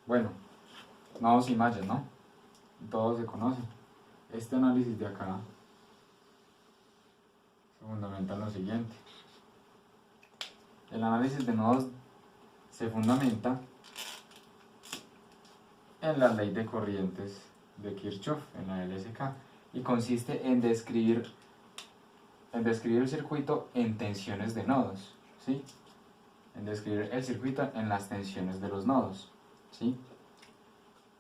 Bueno, nodos y mallas, ¿no? Todo se conoce. Este análisis de acá se fundamenta en lo siguiente. El análisis de nodos se fundamenta en la ley de corrientes de Kirchhoff, en la LSK, y consiste en describir el circuito en tensiones de nodos, ¿sí? En describir el circuito en las tensiones de los nodos, ¿sí?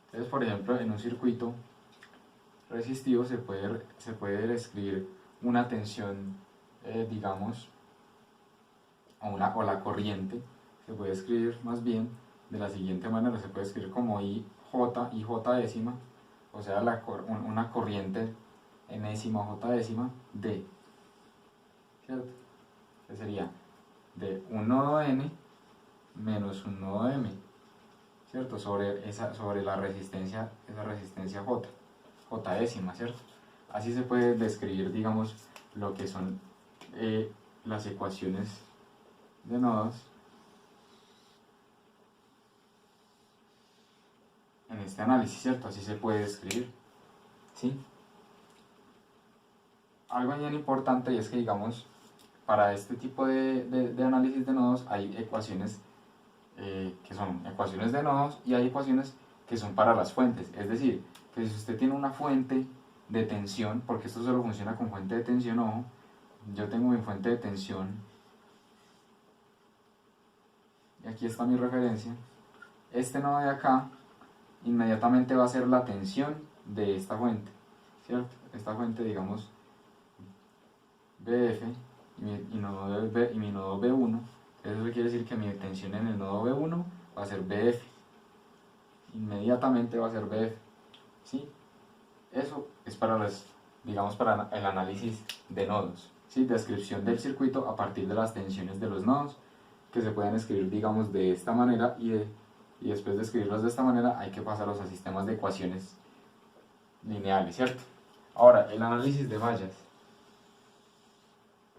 Entonces, por ejemplo, en un circuito resistivo se puede describir una tensión, digamos, o la corriente, se puede escribir más bien de la siguiente manera, se puede escribir como IJ décima, o sea, una corriente enésima J décima D, ¿cierto? Que sería de un nodo N menos un nodo M, ¿cierto? Sobre la resistencia, esa resistencia J décima, ¿cierto? Así se puede describir, digamos, lo que son las ecuaciones de nodos en este análisis, ¿cierto? Así se puede describir, ¿sí? Algo bien importante y es que, digamos, para este tipo de análisis de nodos hay ecuaciones que son ecuaciones de nodos y hay ecuaciones que son para las fuentes. Es decir, que si usted tiene una fuente de tensión, porque esto solo funciona con fuente de tensión, ojo, yo tengo mi fuente de tensión y aquí está mi referencia. Este nodo de acá inmediatamente va a ser la tensión de esta fuente, ¿cierto? Esta fuente, digamos, BF y mi nodo B1, eso quiere decir que mi tensión en el nodo B1 va a ser BF, inmediatamente va a ser BF, ¿sí? Eso es para digamos, para el análisis de nodos, ¿sí? Descripción del circuito a partir de las tensiones de los nodos, que se pueden escribir, digamos, de esta manera y después de escribirlos de esta manera hay que pasarlos a sistemas de ecuaciones lineales, ¿cierto? Ahora, el análisis de mallas.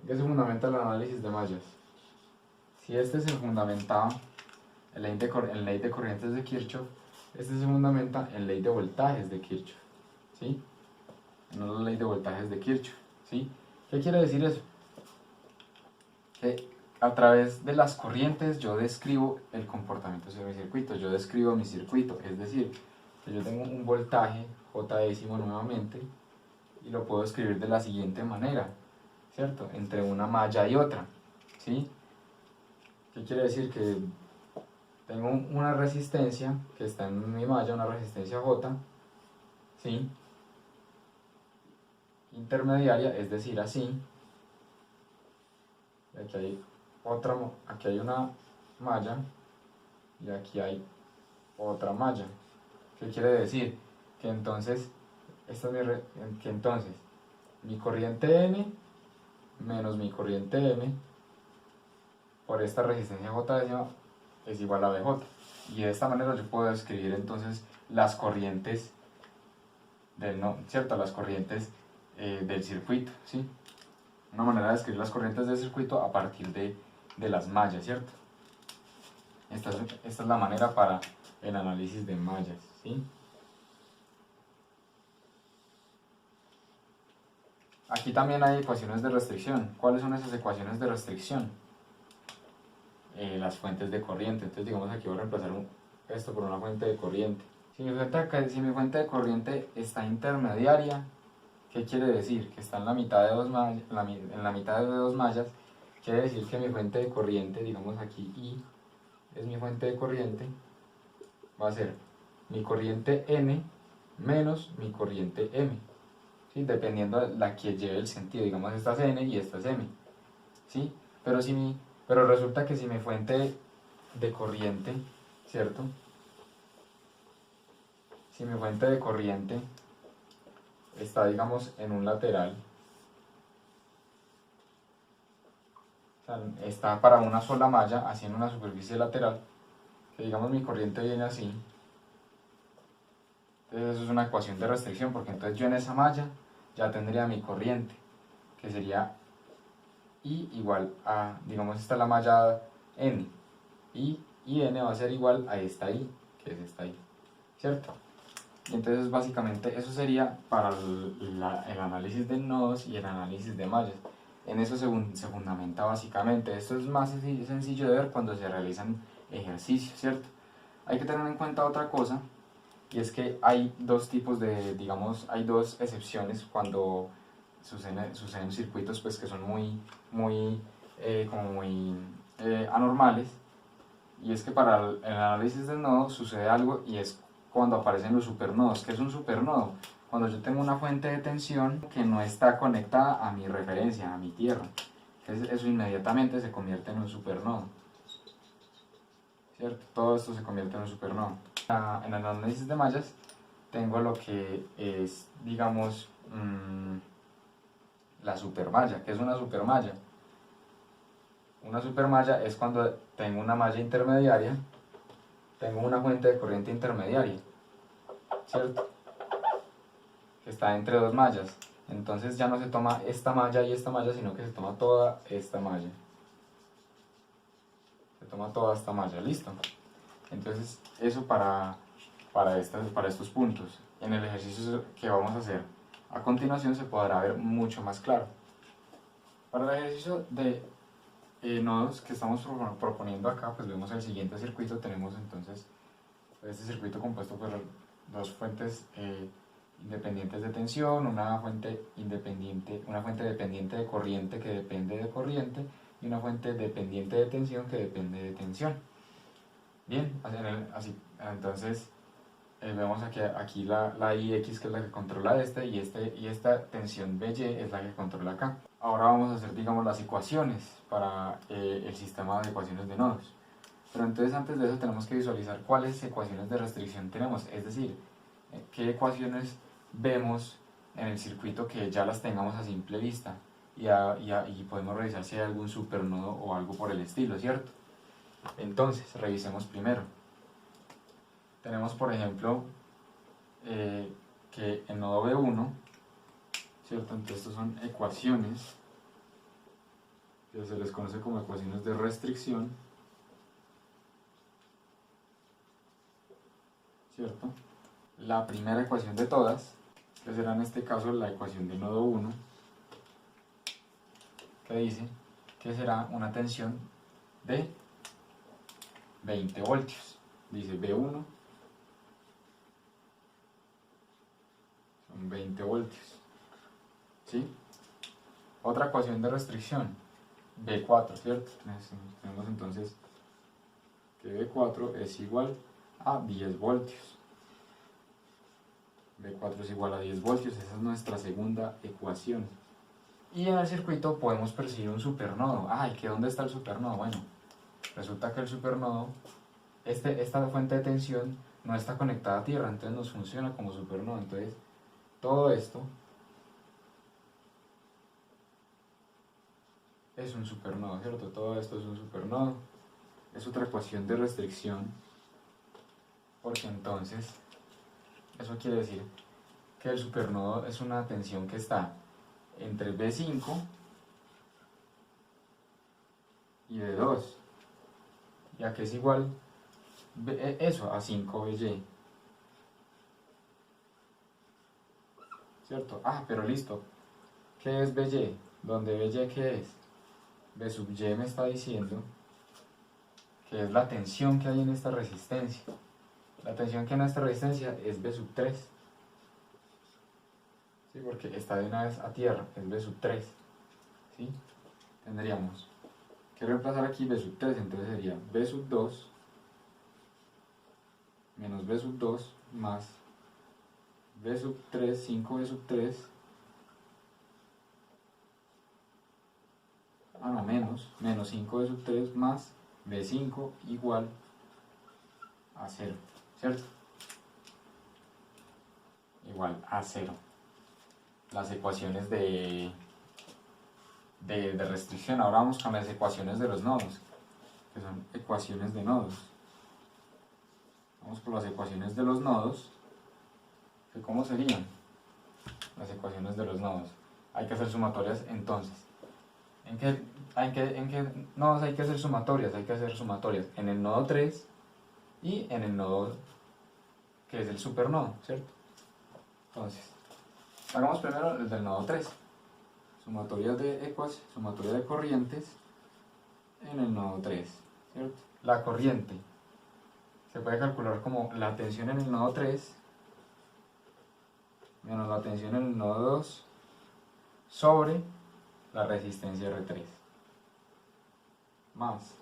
¿Qué se fundamenta el análisis de mallas? Si este se fundamentaba en ley de corrientes de Kirchhoff, este se fundamenta en ley de voltajes de Kirchhoff, ¿sí? No la ley de voltajes de Kirchhoff, ¿sí? ¿Qué quiere decir eso? Que a través de las corrientes yo describo el comportamiento de mi circuito, yo describo mi circuito, es decir, que yo tengo un voltaje J décimo nuevamente y lo puedo escribir de la siguiente manera, ¿cierto? Entre una malla y otra, ¿sí? ¿Qué quiere decir? Que tengo una resistencia que está en mi malla, una resistencia J, ¿sí? Intermediaria, es decir, así. Aquí hay una malla y aquí hay otra malla. ¿Qué quiere decir? Que entonces, mi corriente N menos mi corriente M por esta resistencia J décima es igual a BJ. Y de esta manera yo puedo escribir entonces las corrientes ¿cierto? Las corrientes del circuito, ¿sí? Una manera de escribir las corrientes del circuito a partir de las mallas, ¿cierto? Esta es la manera para el análisis de mallas, ¿sí? Aquí también hay ecuaciones de restricción. ¿Cuáles son esas ecuaciones de restricción? Las fuentes de corriente. Entonces, digamos, aquí voy a reemplazar esto por una fuente de corriente. Si mi fuente de corriente está intermediaria, ¿qué quiere decir? Que está en la mitad de dos mallas. Quiere decir que mi fuente de corriente, digamos aquí I, es mi fuente de corriente, va a ser mi corriente N menos mi corriente M, ¿sí? Dependiendo de la que lleve el sentido, digamos esta es N y esta es M, ¿sí? Pero resulta que si mi fuente de corriente, ¿cierto? Si mi fuente de corriente está, digamos, en un lateral, o sea, está para una sola malla, así en una superficie lateral, que digamos mi corriente viene así, entonces eso es una ecuación de restricción, porque entonces yo en esa malla ya tendría mi corriente, que sería I igual a, digamos esta es la malla N, I N va a ser igual a esta I, que es esta ahí, ¿cierto? Y entonces básicamente eso sería para el análisis de nodos y el análisis de mallas. En eso se fundamenta básicamente. Esto es más sencillo de ver cuando se realizan ejercicios, ¿cierto? Hay que tener en cuenta otra cosa, y es que hay dos tipos de, digamos, hay dos excepciones cuando suceden circuitos pues que son muy anormales, y es que para el análisis del nodo sucede algo, y es cuando aparecen los supernodos. ¿Qué es un supernodo? Cuando yo tengo una fuente de tensión que no está conectada a mi referencia, a mi tierra. Eso inmediatamente se convierte en un supernodo, ¿cierto? Todo esto se convierte en un supernodo. En el análisis de mallas tengo lo que es, digamos, la supermalla. ¿Qué es una supermalla? Una supermalla es cuando tengo una malla intermediaria, tengo una fuente de corriente intermediaria, ¿cierto? Que está entre dos mallas. Entonces ya no se toma esta malla y esta malla, sino que se toma toda esta malla. Se toma toda esta malla, listo. Entonces eso para estos puntos. En el ejercicio que vamos a hacer a continuación se podrá ver mucho más claro. Para el ejercicio de nodos que estamos proponiendo acá, pues vemos el siguiente circuito. Tenemos entonces este circuito compuesto por dos fuentes independientes de tensión, una fuente dependiente de corriente que depende de corriente, y una fuente dependiente de tensión que depende de tensión. Bien, entonces vemos aquí la IX, que es la que controla y esta tensión BY es la que controla acá. Ahora vamos a hacer, digamos, las ecuaciones para el sistema de ecuaciones de nodos. Pero entonces antes de eso tenemos que visualizar cuáles ecuaciones de restricción tenemos, es decir, qué ecuaciones vemos en el circuito que ya las tengamos a simple vista, y podemos revisar si hay algún supernodo o algo por el estilo, ¿cierto? Entonces, revisemos primero. Tenemos, por ejemplo, que el nodo B1, ¿cierto? Entonces, estas son ecuaciones que se les conoce como ecuaciones de restricción, ¿cierto? La primera ecuación de todas, que será en este caso la ecuación del nodo 1, que dice que será una tensión de 20 voltios. Dice B1 son 20 voltios, ¿sí? Otra ecuación de restricción, B4, ¿cierto? Tenemos entonces que B4 es igual a 10 voltios. B4 es igual a 10 voltios, esa es nuestra segunda ecuación. Y en el circuito podemos percibir un supernodo. Ay, ¿que dónde está el supernodo? Bueno, resulta que el supernodo, esta fuente de tensión no está conectada a tierra, entonces nos funciona como supernodo. Entonces, todo esto es un supernodo, ¿cierto? Todo esto es un supernodo. Es otra ecuación de restricción, porque entonces eso quiere decir que el supernodo es una tensión que está entre B5 y B2, ya que es igual eso a 5BY, ¿cierto? Pero listo, ¿qué es BY? ¿Dónde BY qué es? B sub Y me está diciendo que es la tensión que hay en esta resistencia. La tensión que hay en esta resistencia es B sub 3, ¿sí? Porque está de una vez a tierra, es B sub 3, ¿sí? Tendríamos que reemplazar aquí B sub 3, entonces sería B sub 2 menos B sub 2 más B sub 3, 5B sub 3, menos 5B sub 3 más B5 igual a 0, ¿cierto? Igual a 0. Las ecuaciones de restricción. Ahora vamos con las ecuaciones de los nodos, que son ecuaciones de nodos. Vamos por las ecuaciones de los nodos. ¿Cómo serían las ecuaciones de los nodos? Hay que hacer sumatorias entonces. ¿En qué nodos hay que hacer sumatorias? Hay que hacer sumatorias en el nodo 3 y en el nodo que es el supernodo, ¿cierto? Entonces, hagamos primero el del nodo 3. Sumatoria de corrientes en el nodo 3, ¿cierto? La corriente se puede calcular como la tensión en el nodo 3 menos la tensión en el nodo 2 sobre la resistencia R3 más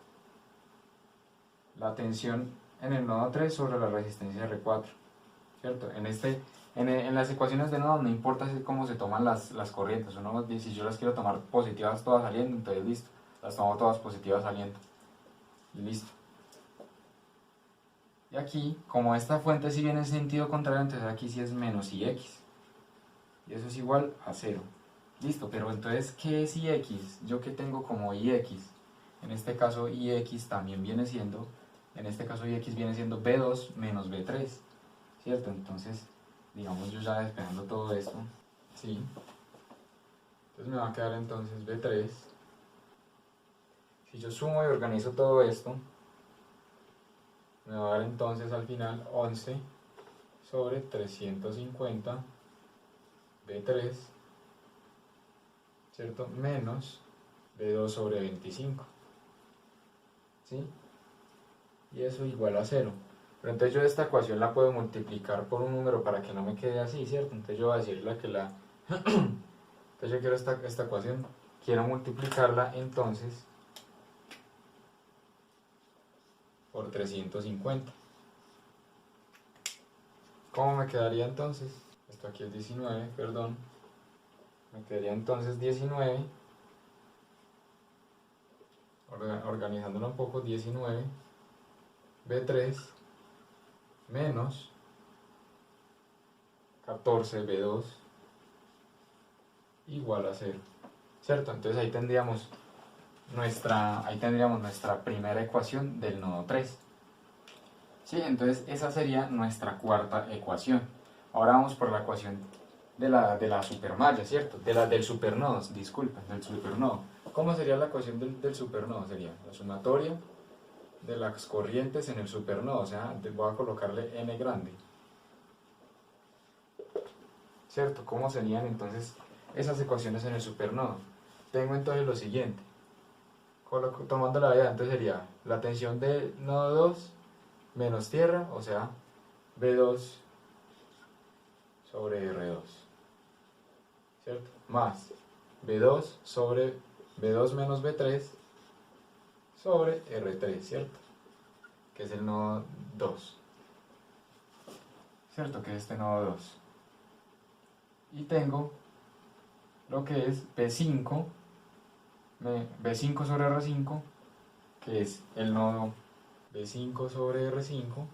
la tensión en el nodo 3 sobre la resistencia R4, ¿cierto? En las ecuaciones de nodo no importa cómo se toman las corrientes. Uno dice, si yo las quiero tomar positivas todas saliendo, entonces listo, las tomo todas positivas saliendo y listo. Y aquí, como esta fuente sí viene en sentido contrario, entonces aquí sí es menos Ix. Y eso es igual a 0. Listo, pero entonces, ¿qué es Ix? Yo que tengo como Ix. En este caso, Ix también viene siendo, en este caso Ix viene siendo B2 menos B3, ¿cierto? Entonces, digamos yo ya despejando todo esto, ¿sí? Entonces me va a quedar entonces B3. Si yo sumo y organizo todo esto, me va a dar entonces al final 11 sobre 350 B3, ¿cierto? Menos B2 sobre 25, ¿sí? Y eso igual a 0. Pero entonces yo esta ecuación la puedo multiplicar por un número para que no me quede así, ¿cierto? Entonces yo voy a decirle que la... entonces yo quiero esta ecuación, quiero multiplicarla entonces por 350. ¿Cómo me quedaría entonces? Esto aquí es 19, perdón. Me quedaría entonces 19, organizándolo un poco, 19 B3 menos 14 B2 igual a 0, ¿cierto? Entonces ahí tendríamos nuestra primera ecuación del nodo 3. ¿Sí? Entonces esa sería nuestra cuarta ecuación. Ahora vamos por la ecuación de la supermalla, ¿cierto? Del supernodo, disculpen, del supernodo. ¿Cómo sería la ecuación del supernodo? Sería la sumatoria de las corrientes en el supernodo, o sea, voy a colocarle n grande, ¿cierto? ¿Cómo serían entonces esas ecuaciones en el supernodo? Tengo entonces lo siguiente, tomando la variedad, entonces sería la tensión de nodo 2 menos tierra, o sea, B2 sobre R2, ¿cierto? Más B2 sobre B2 menos B3 sobre R3, ¿cierto? Que es el nodo 2, ¿cierto? Que es este nodo 2. Y tengo lo que es B5 sobre R5, que es el nodo B5 sobre R5,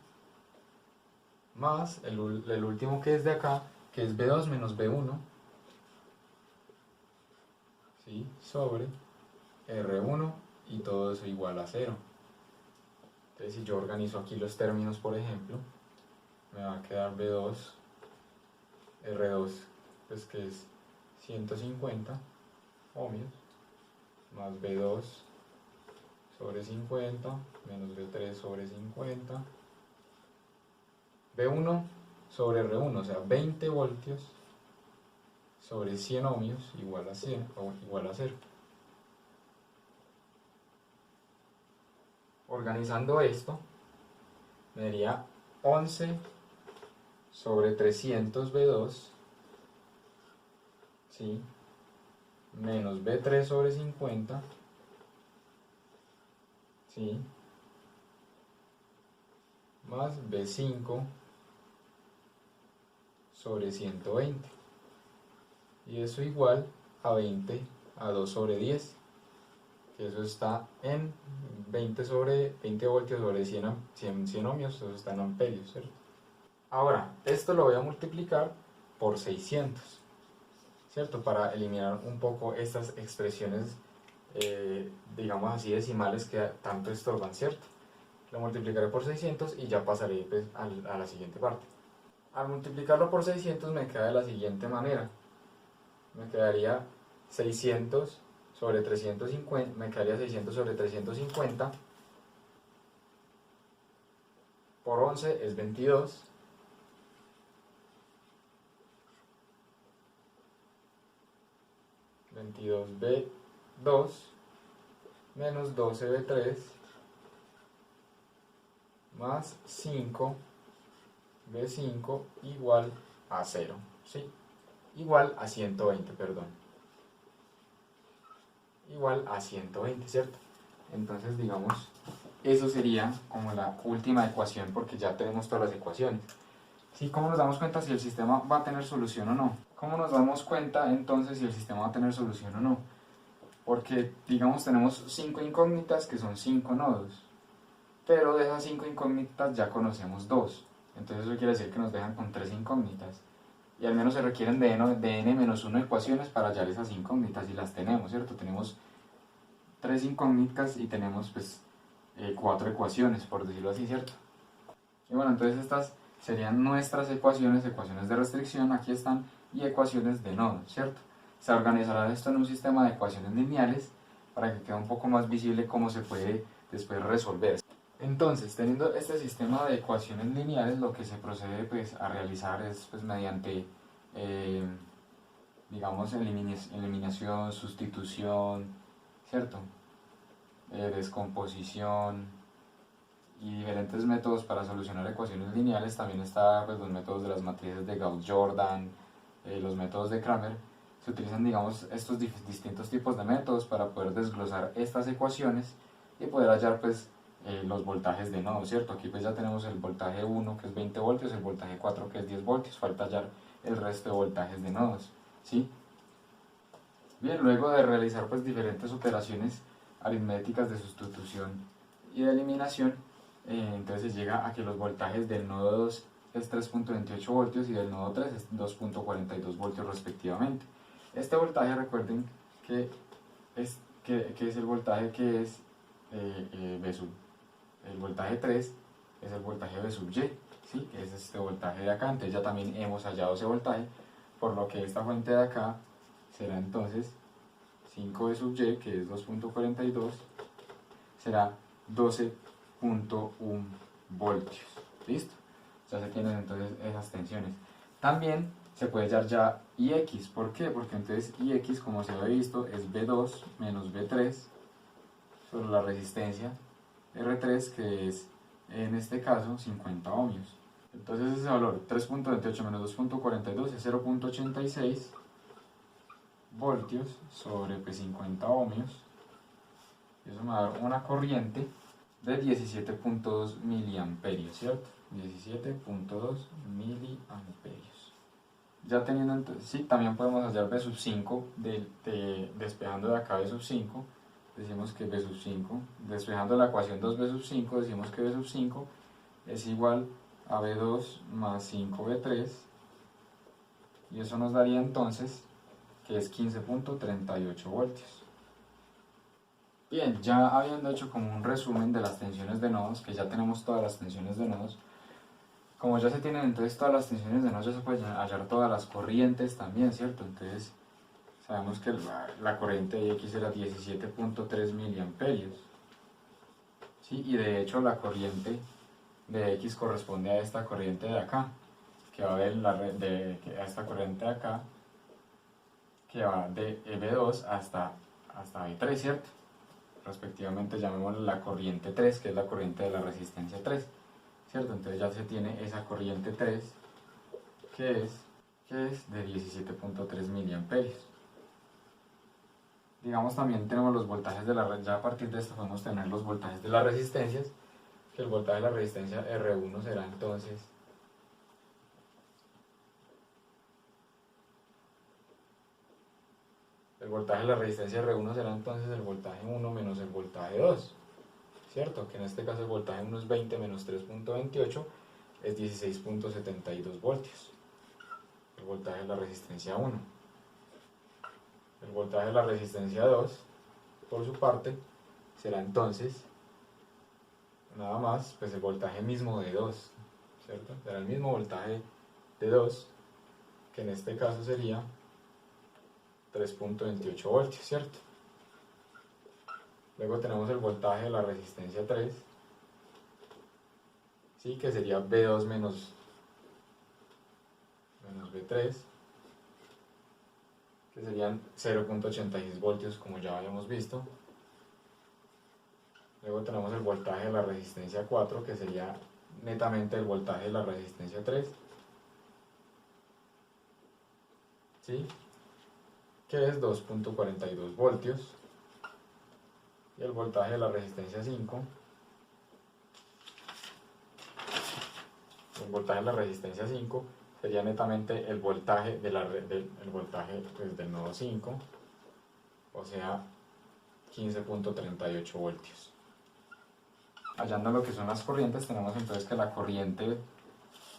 más el último que es de acá, que es B2 menos B1, ¿sí? Sobre R1 y todo eso igual a 0. Entonces si yo organizo aquí los términos, por ejemplo, me va a quedar B2, R2, pues que es 150 ohmios, más B2 sobre 50, menos B3 sobre 50, B1 sobre R1, o sea, 20 voltios sobre 100 ohmios igual a 100, o igual a 0. Organizando esto, me daría 11 sobre 300 B2, ¿sí? Menos B3 sobre 50, ¿sí? Más B5 sobre 120. Y eso igual a 20 a 2 sobre 10. Que eso está en 20 voltios sobre 100 ohmios, eso está en amperios, ¿cierto? Ahora, esto lo voy a multiplicar por 600, ¿cierto? Para eliminar un poco estas expresiones, digamos así, decimales que tanto estorban, ¿cierto? Lo multiplicaré por 600 y ya pasaré pues, a la siguiente parte. Al multiplicarlo por 600 me queda de la siguiente manera. Me quedaría 600 sobre 350, me quedaría 600 sobre 350 por 11 es 22, 22B2 menos 12B3 más 5B5 igual a 0, ¿sí? Igual a 120, perdón. Igual a 120, ¿cierto? Entonces, digamos, eso sería como la última ecuación porque ya tenemos todas las ecuaciones. ¿Sí? ¿Cómo nos damos cuenta si el sistema va a tener solución o no? ¿Cómo nos damos cuenta entonces si el sistema va a tener solución o no? Porque, digamos, tenemos 5 incógnitas que son 5 nodos, pero de esas 5 incógnitas ya conocemos 2. Entonces eso quiere decir que nos dejan con 3 incógnitas. Y al menos se requieren de n-1 ecuaciones para hallar esas incógnitas y las tenemos, ¿cierto? Tenemos 3 incógnitas y tenemos pues 4 ecuaciones, por decirlo así, ¿cierto? Y bueno, entonces estas serían nuestras ecuaciones, ecuaciones de restricción, aquí están, y ecuaciones de nodo, ¿cierto? Se organizará esto en un sistema de ecuaciones lineales para que quede un poco más visible cómo se puede después resolver. Entonces, teniendo este sistema de ecuaciones lineales, lo que se procede pues, a realizar es pues, mediante, digamos, eliminación, sustitución, ¿cierto? Descomposición y diferentes métodos para solucionar ecuaciones lineales. También está pues, los métodos de las matrices de Gauss-Jordan, los métodos de Cramer. Se utilizan, digamos, estos distintos tipos de métodos para poder desglosar estas ecuaciones y poder hallar pues, los voltajes de nodo, ¿cierto? Aquí pues ya tenemos el voltaje 1 que es 20 voltios, el voltaje 4 que es 10 voltios, falta hallar el resto de voltajes de nodos, ¿sí? Bien, luego de realizar pues diferentes operaciones aritméticas de sustitución y de eliminación, entonces se llega a que los voltajes del nodo 2 es 3.28 voltios y del nodo 3 es 2.42 voltios respectivamente. Este voltaje, recuerden que es el voltaje que es V sub. El voltaje 3 es el voltaje V sub Y, ¿sí? Que es este voltaje de acá. Entonces ya también hemos hallado ese voltaje, por lo que esta fuente de acá será entonces 5V sub Y, que es 2.42, será 12.1 voltios. ¿Listo? Ya se tienen entonces esas tensiones. También se puede hallar ya IX. ¿Por qué? Porque entonces IX, como se había visto, es V2 menos V3 sobre la resistencia R3, que es en este caso 50 ohmios. Entonces ese valor 3.28 menos 2.42 es 0.86 voltios sobre 50 ohmios. Y eso me va a dar una corriente de 17.2 miliamperios, ¿cierto? 17.2 miliamperios. Ya teniendo entonces, sí, también podemos hallar V sub 5, despejando de acá V sub 5, decimos que V sub 5, despejando la ecuación 2V sub 5, decimos que V sub 5 es igual a V2 más 5V3, y eso nos daría entonces que es 15.38 voltios. Bien, ya habiendo hecho como un resumen de las tensiones de nodos, que ya tenemos todas las tensiones de nodos, como ya se tienen entonces todas las tensiones de nodos, ya se pueden hallar todas las corrientes también, ¿cierto? Entonces sabemos que la corriente de X era 17.3 miliamperios, ¿sí? Y de hecho la corriente de X corresponde a esta corriente de acá, que va a esta corriente de acá, que va de V2 hasta V3, ¿cierto? Respectivamente llamémosle la corriente 3, que es la corriente de la resistencia 3, ¿cierto? Entonces ya se tiene esa corriente 3, que es de 17.3 miliamperios. Digamos, también tenemos los voltajes de la red, ya a partir de esto podemos tener los voltajes de las resistencias, que el voltaje de la resistencia R1 será entonces el voltaje de la resistencia R1 será entonces el voltaje 1 menos el voltaje 2, ¿cierto? Que en este caso el voltaje 1 es 20 menos 3.28, es 16.72 voltios. El voltaje de la resistencia 1. El voltaje de la resistencia 2, por su parte, será entonces nada más pues el voltaje mismo de 2, ¿cierto? Será el mismo voltaje de 2, que en este caso sería 3.28 voltios, ¿cierto? Luego tenemos el voltaje de la resistencia 3, ¿sí? Que sería V2 menos V3, que serían 0.86 voltios como ya habíamos visto. Luego tenemos el voltaje de la resistencia 4, que sería netamente el voltaje de la resistencia 3, ¿sí? Que es 2.42 voltios. Y el voltaje de la resistencia 5, el voltaje de la resistencia 5 sería netamente el voltaje, el voltaje pues, del nodo 5, o sea 15.38 voltios. Hallando lo que son las corrientes, tenemos entonces que la corriente,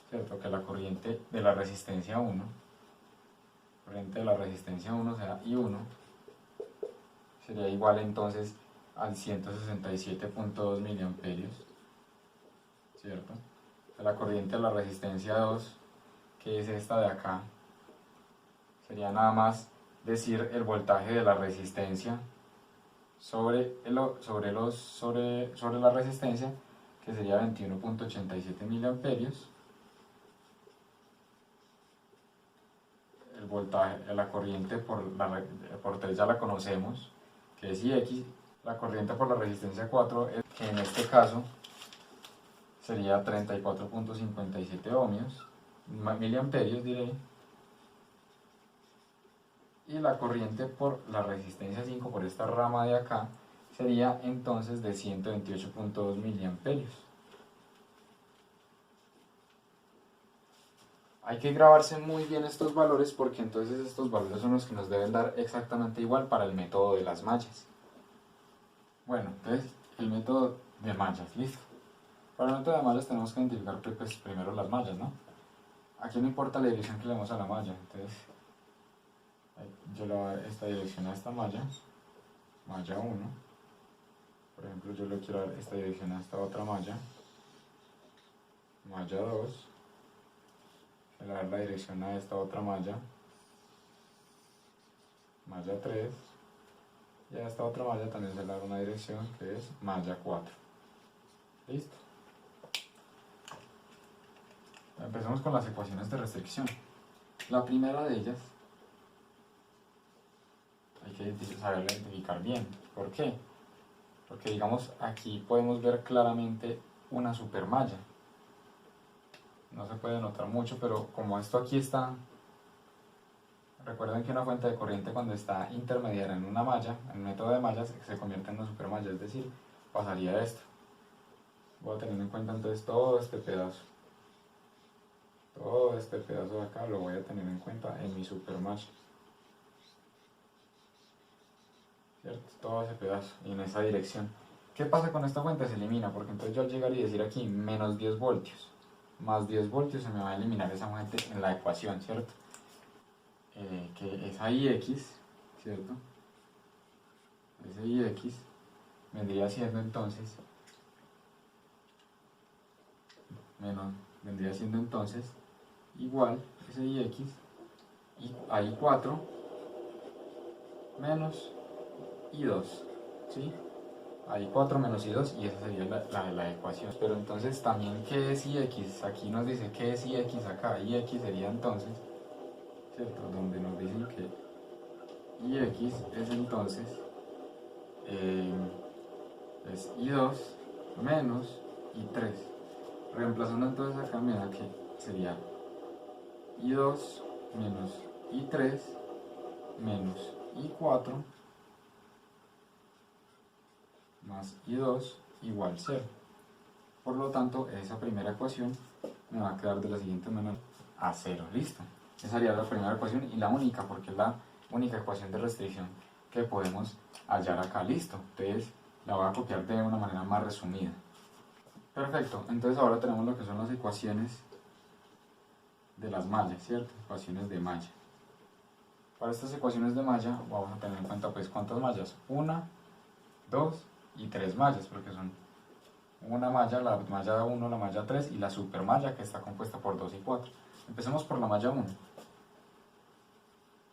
¿cierto? Que la corriente de la resistencia 1, corriente de la resistencia 1, o sea I1, sería igual entonces al 167.2 miliamperios, ¿cierto? La corriente de la resistencia 2, que es esta de acá, sería nada más decir el voltaje de la resistencia sobre la resistencia, que sería 21.87 miliamperios. El voltaje, la corriente por 3 ya la conocemos, que es IX. La corriente por la resistencia 4, que en este caso sería 34.57 ohmios, miliamperios diré. Y la corriente por la resistencia 5, por esta rama de acá, sería entonces de 128.2 miliamperios. Hay que grabarse muy bien estos valores, porque entonces estos valores son los que nos deben dar exactamente igual para el método de las mallas. Bueno, entonces el método de mallas, listo. Para el método de mallas tenemos que identificar pues, primero las mallas, ¿no? Aquí no importa la dirección que le demos a la malla, entonces yo le voy a dar esta dirección a esta malla, malla 1. Por ejemplo, yo le quiero dar esta dirección a esta otra malla, malla 2. Le voy a dar la dirección a esta otra malla, malla 3. Y a esta otra malla también se le da una dirección, que es malla 4. Listo. Empecemos con las ecuaciones de restricción. La primera de ellas hay que saberla identificar bien. ¿Por qué? Porque digamos aquí podemos ver claramente una supermalla. No se puede notar mucho, pero como esto aquí está, recuerden que una fuente de corriente cuando está intermediaria en una malla, en un método de mallas, se convierte en una supermalla, es decir, pasaría esto. Voy a tener en cuenta entonces todo este pedazo. Todo este pedazo de acá lo voy a tener en cuenta en mi supermalla. ¿Cierto? Todo ese pedazo y en esa dirección. ¿Qué pasa con esta fuente? Se elimina, porque entonces yo al llegar y decir aquí menos 10 voltios, más 10 voltios, se me va a eliminar esa fuente en la ecuación, ¿cierto? Que esa IX, ¿cierto? Ese IX vendría siendo entonces igual ese IX a I4 menos I2, ¿sí? A I4 menos I2, y esa sería la ecuación. Pero entonces también, ¿qué es IX? Aquí nos dice ¿qué es IX acá? IX sería entonces, ¿cierto? Donde nos dicen que IX es entonces es I2 menos I3. Reemplazando entonces acá me da que sería I2 menos I3 menos I4 más I2 igual 0. Por lo tanto, esa primera ecuación me va a quedar de la siguiente manera: a 0. Listo. Esa sería la primera ecuación y la única, porque es la única ecuación de restricción que podemos hallar acá. Listo. Entonces la voy a copiar de una manera más resumida. Perfecto. Entonces ahora tenemos lo que son las ecuaciones de las mallas, ¿cierto? Ecuaciones de malla. Para estas ecuaciones de malla vamos a tener en cuenta pues cuántas mallas: 1, 2 y 3 mallas, porque son una malla, la malla 1, la malla 3 y la supermalla, que está compuesta por 2 y 4. Empecemos por la malla 1.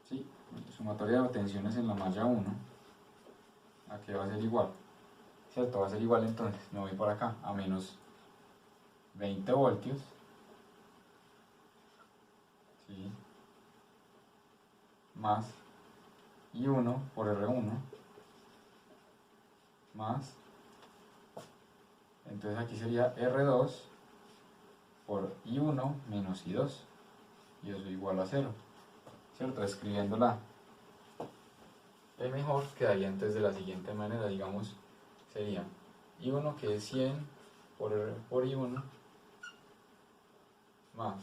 ¿Sí? Sumatoria de tensiones en la malla 1, aquí va a ser igual, ¿cierto? Va a ser igual, entonces me voy por acá a menos 20 voltios, ¿sí? Más I1 por R1 más, entonces aquí sería R2 por I1 menos I2, y eso igual a 0, ¿cierto? Escribiéndola mejor quedaría entonces de la siguiente manera, digamos, sería I1 que es 100 por I1 más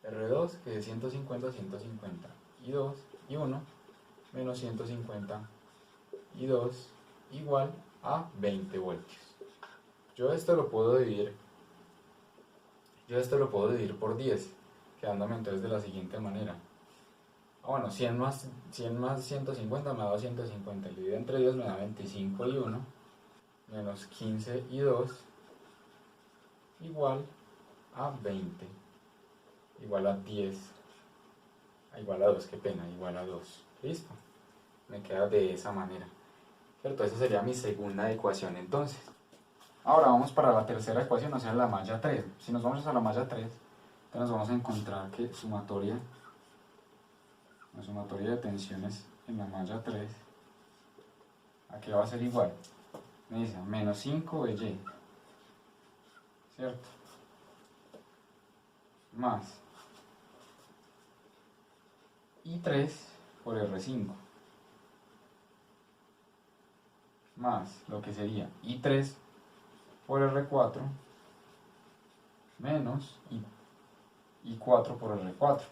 R2 que es 150, 150, I1 menos 150, I2 igual a 20 voltios. Yo esto lo puedo dividir por 10, quedándome entonces de la siguiente manera. Bueno, 100 más 150 me da 250, y dividido entre 10 me da 25 I1 menos 15 I2 igual a 20, igual a 10, igual a 2, qué pena, igual a 2. ¿Listo? Me queda de esa manera, ¿cierto? Esa sería mi segunda ecuación entonces. Ahora vamos para la tercera ecuación, o sea, la malla 3. Si nos vamos a la malla 3, entonces vamos a encontrar que la sumatoria de tensiones en la malla 3, aquí va a ser igual. Me dice menos 5 Y, ¿cierto? Más I3 por R5 más lo que sería I3 por R4 menos I4 por R4,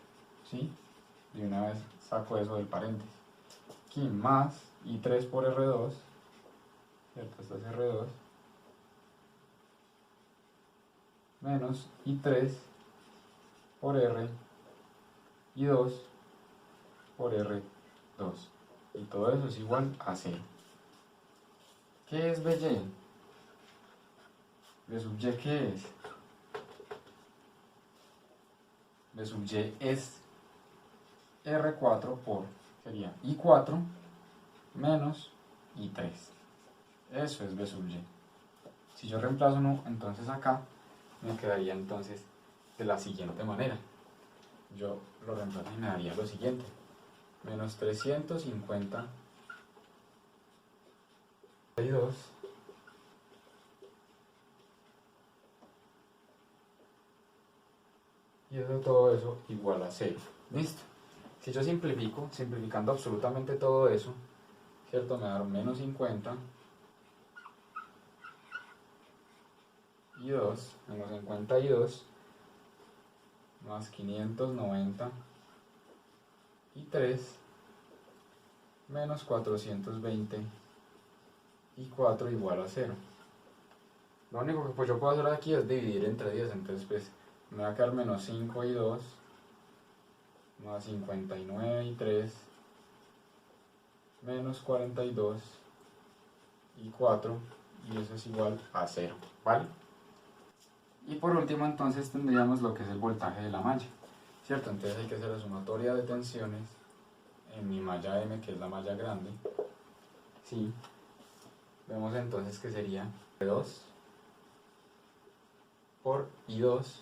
¿sí? De una vez saco eso del paréntesis. Aquí más I3 por R2, ¿cierto? Esto es R2 menos I3 por R y 2 por R2, y todo eso es igual a 0. ¿Qué es BY? B sub Y, ¿qué es? B sub Y es R4 por, sería I4 menos I3. Eso es B sub Y. Si yo reemplazo uno, entonces acá me quedaría entonces de la siguiente manera. Yo lo reemplazo y me daría lo siguiente: menos 350 y 2 y eso, todo eso igual a 0. Listo. Si yo simplifico, simplificando absolutamente todo eso, ¿cierto? Me da menos 50 y 2, menos 52 más 590 y 3 menos 420 y 4 igual a 0. Lo único que pues yo puedo hacer aquí es dividir entre 10, entonces pues me va a quedar menos 5 y 2 más 59 y 3 menos 42 y 4, y eso es igual a 0, ¿vale? Y por último entonces tendríamos lo que es el voltaje de la malla, ¿cierto? Entonces hay que hacer la sumatoria de tensiones en mi malla M, que es la malla grande. Sí, vemos entonces que sería R2 por I2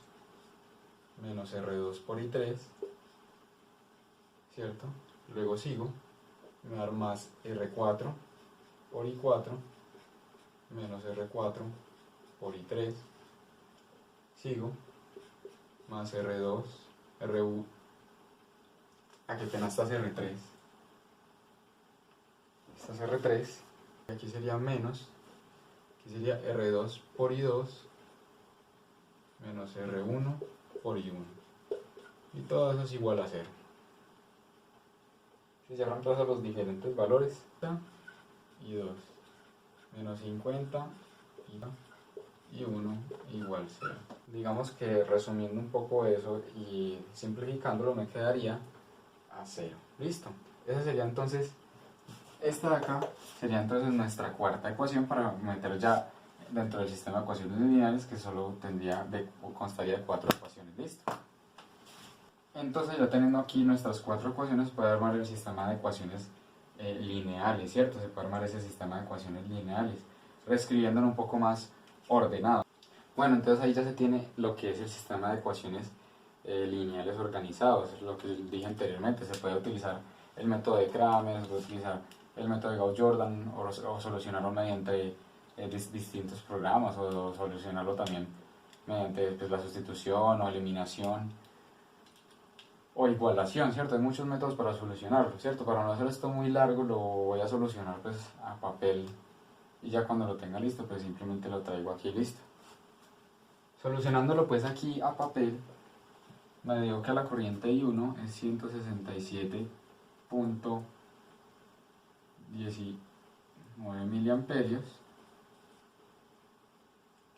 menos R2 por I3, ¿cierto? Luego sigo, me va a dar más R4 por I4 menos R4 por I3, sigo, más R2, RU, aquí apenas está R3, esta es R3, aquí sería menos, aquí sería R2 por I2 menos R1 por I1, y todo eso es igual a 0. Si se reemplazan los diferentes valores, y 2 menos 50 y 1 igual 0. Digamos que resumiendo un poco eso y simplificándolo, me quedaría a 0. Listo. Esa sería entonces, esta de acá sería entonces nuestra cuarta ecuación para meter ya dentro del sistema de ecuaciones lineales, que solo constaría de 4 ecuaciones. Listo. Entonces, ya teniendo aquí nuestras 4 ecuaciones, puede armar el sistema de ecuaciones lineales, ¿cierto? Se puede armar ese sistema de ecuaciones lineales, reescribiéndolo un poco más ordenado. Bueno, entonces ahí ya se tiene lo que es el sistema de ecuaciones lineales organizados, lo que dije anteriormente. Se puede utilizar el método de Kramer, se puede utilizar el método de Gauss-Jordan o solucionarlo mediante distintos programas o solucionarlo también mediante pues, la sustitución o eliminación o igualación, ¿cierto? Hay muchos métodos para solucionarlo, ¿cierto? Para no hacer esto muy largo lo voy a solucionar pues a papel y ya cuando lo tenga listo pues simplemente lo traigo aquí listo. Solucionándolo pues aquí a papel me dio que la corriente I1 es 167.19 miliamperios,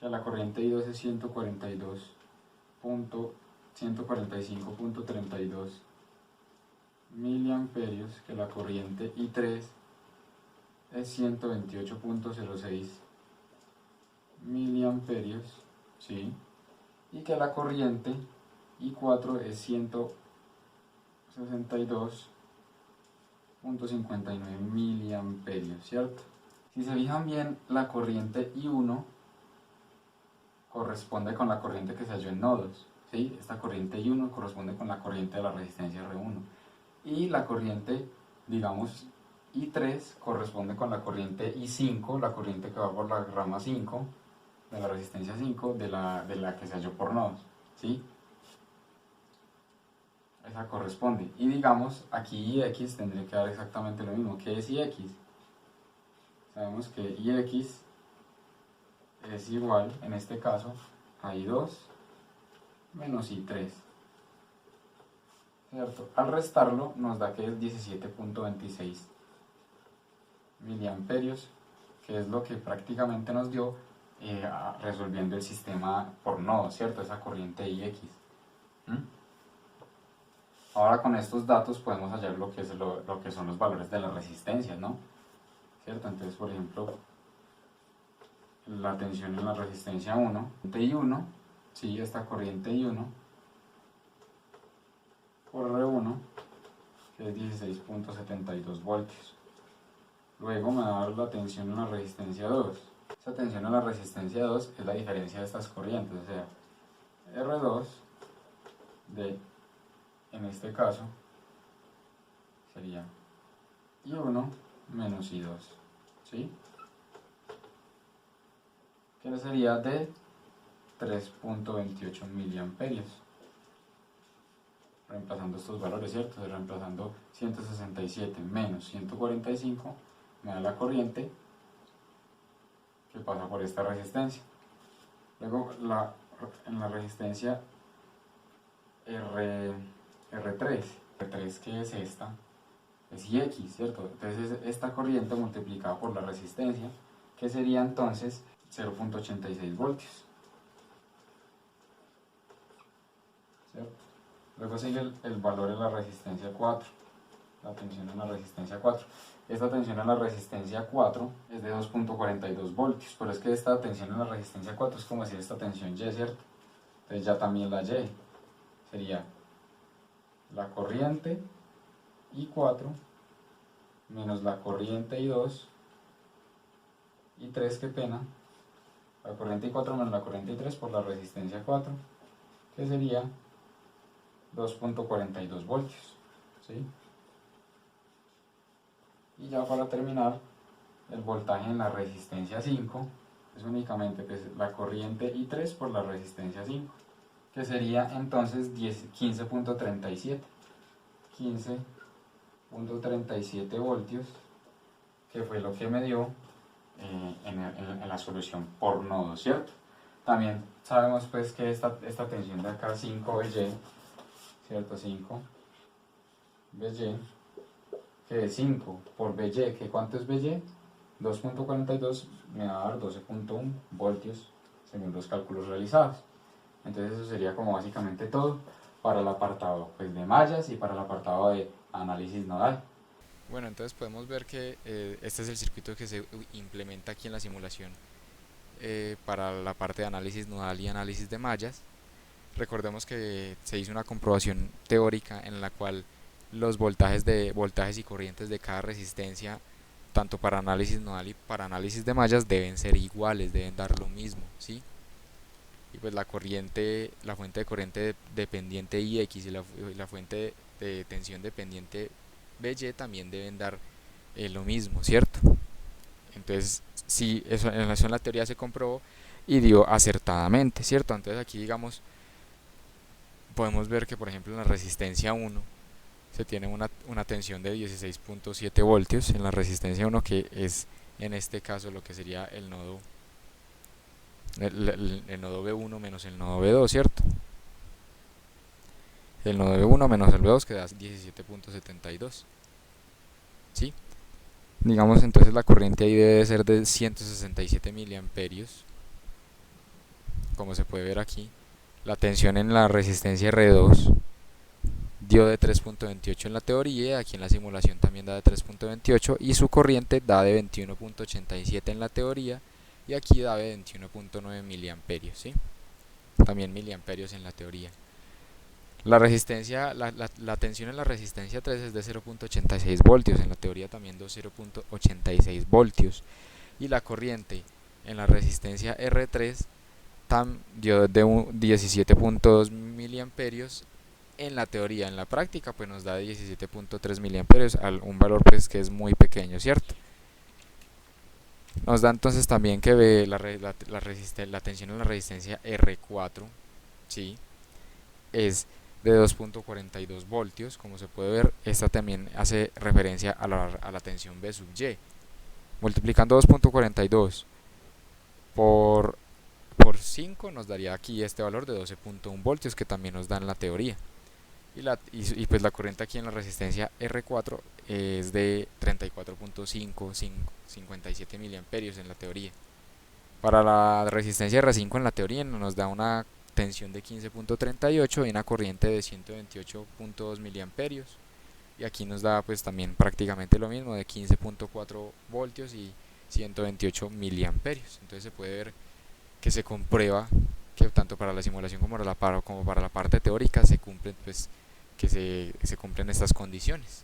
que la corriente I2 es 145.32 miliamperios, que la corriente I3 es 128.06 miliamperios, ¿sí? Y que la corriente I4 es 162.59 miliamperios, ¿cierto? Si se fijan bien, la corriente I1 corresponde con la corriente que se halló en nodos, ¿sí? Esta corriente I1 corresponde con la corriente de la resistencia R1 y la corriente, digamos, I3 corresponde con la corriente I5, la corriente que va por la rama 5 de la resistencia 5 de la que se halló por nodos, ¿sí? Esa corresponde. Y digamos, aquí IX tendría que dar exactamente lo mismo. ¿Qué es IX? Sabemos que IX es igual, en este caso, a I2 menos I3. ¿Cierto? Al restarlo nos da que es 17.26 miliamperios, que es lo que prácticamente nos dio resolviendo el sistema por nodos, ¿cierto? Esa corriente IX. Ahora con estos datos podemos hallar lo que son los valores de las resistencias, ¿no? ¿Cierto? Entonces, por ejemplo, la tensión en la resistencia 1, I1, sí, esta corriente I1 por R1, que es 16.72 voltios. Luego me va a dar la tensión en la resistencia 2. Esa tensión en la resistencia 2 es la diferencia de estas corrientes, o sea, R2 de, en este caso, sería I1 menos I2, ¿sí? Que sería de 3.28 miliamperios. Reemplazando estos valores, ¿cierto? Reemplazando 167 menos 145 me da la corriente que pasa por esta resistencia. Luego en la resistencia R3, que es esta, es IX, ¿cierto? Entonces esta corriente multiplicada por la resistencia, que sería entonces 0.86 voltios, ¿cierto? Luego sigue el valor en la resistencia 4, la tensión en la resistencia 4. Esta tensión en la resistencia 4 es de 2.42 voltios, pero es que esta tensión en la resistencia 4 es como decir esta tensión Y, ¿cierto? Entonces ya también la Y sería la corriente I4 menos la corriente I2, I3, qué pena, la corriente I4 menos la corriente I3 por la resistencia 4, que sería 2.42 voltios, ¿sí? Y ya para terminar, el voltaje en la resistencia 5 es únicamente pues, la corriente I3 por la resistencia 5, que sería entonces 15.37 voltios, que fue lo que me dio en la solución por nodo, ¿cierto? También sabemos pues que esta tensión de acá 5BY, ¿cierto? 5BY, que es 5 por BY, que ¿cuánto es BY? 2.42 me va a dar 12.1 voltios según los cálculos realizados. Entonces eso sería como básicamente todo para el apartado pues, de mallas y para el apartado de análisis nodal. Bueno, entonces podemos ver que este es el circuito que se implementa aquí en la simulación para la parte de análisis nodal y análisis de mallas. Recordemos que se hizo una comprobación teórica en la cual los voltajes y corrientes de cada resistencia, tanto para análisis nodal y para análisis de mallas, deben ser iguales, deben dar lo mismo, ¿sí? Y pues la fuente de corriente dependiente IX y la fuente de tensión dependiente BY también deben dar lo mismo, ¿cierto? Entonces, si eso en la teoría se comprobó y dio acertadamente, ¿cierto? Entonces aquí, digamos, podemos ver que, por ejemplo, en la resistencia 1 se tiene una tensión de 16.7 voltios en la resistencia 1, que es en este caso lo que sería el nodo el nodo B1 menos el nodo B2, ¿cierto? El nodo B1 menos el B2 que da 17.72, ¿sí? Digamos, entonces la corriente ahí debe ser de 167 miliamperios, como se puede ver aquí. La tensión en la resistencia R2 dio de 3.28 en la teoría, aquí en la simulación también da de 3.28, y su corriente da de 21.87 en la teoría, y aquí da de 21.9 miliamperios, ¿sí? También miliamperios en la teoría. La resistencia, la tensión en la resistencia 3 es de 0.86 voltios, en la teoría también de 0.86 voltios, y la corriente en la resistencia R3 dio de 17.2 miliamperios en la teoría. En la práctica pues nos da 17.3 miliamperios, un valor pues que es muy pequeño, ¿cierto? Nos da entonces también que la tensión en la resistencia R4, ¿sí?, es de 2.42 voltios, como se puede ver. Esta también hace referencia a la tensión B sub Y. Multiplicando 2.42 por 5 nos daría aquí este valor de 12.1 voltios, que también nos da en la teoría. Y pues la corriente aquí en la resistencia R4 es de 34.557 miliamperios en la teoría. Para la resistencia R5 en la teoría nos da una tensión de 15.38 y una corriente de 128.2 miliamperios. Y aquí nos da pues también prácticamente lo mismo, de 15.4 voltios y 128 miliamperios. Entonces se puede ver que se comprueba que tanto para la simulación como para la parte teórica se cumplen, pues, que se cumplen estas condiciones.